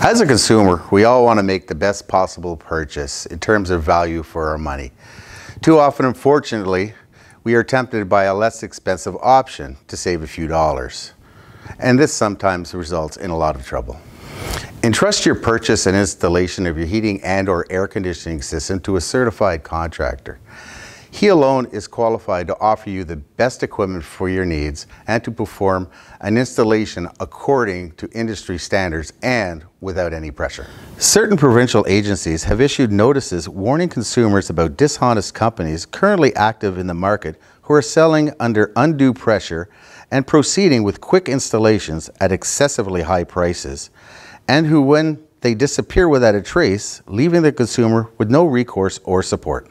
As a consumer, we all want to make the best possible purchase in terms of value for our money. Too often, unfortunately, we are tempted by a less expensive option to save a few dollars. And this sometimes results in a lot of trouble. Entrust your purchase and installation of your heating and/or air conditioning system to a certified contractor. He alone is qualified to offer you the best equipment for your needs and to perform an installation according to industry standards and without any pressure. Certain provincial agencies have issued notices warning consumers about dishonest companies currently active in the market who are selling under undue pressure and proceeding with quick installations at excessively high prices, and who, when they disappear without a trace, leaving the consumer with no recourse or support.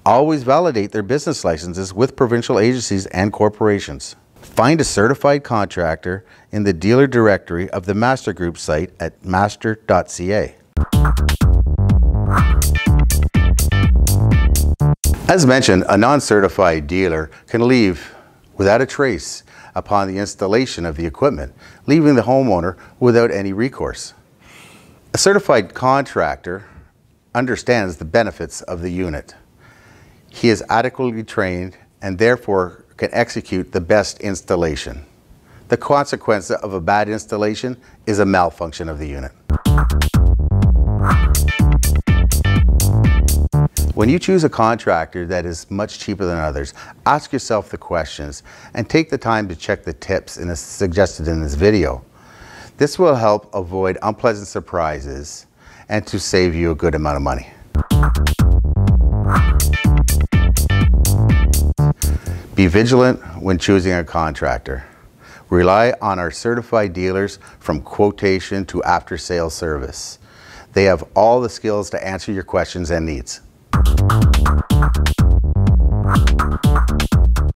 Always validate their business licenses with provincial agencies and corporations. Find a certified contractor in the dealer directory of the Master Group site at master.ca. As mentioned, a non-certified dealer can leave without a trace upon the installation of the equipment, leaving the homeowner without any recourse. A certified contractor understands the benefits of the unit. He is adequately trained and therefore can execute the best installation. The consequence of a bad installation is a malfunction of the unit. When you choose a contractor that is much cheaper than others, ask yourself the questions and take the time to check the tips suggested in this video. This will help avoid unpleasant surprises and to save you a good amount of money. Be vigilant when choosing a contractor. Rely on our certified dealers from quotation to after-sales service. They have all the skills to answer your questions and needs.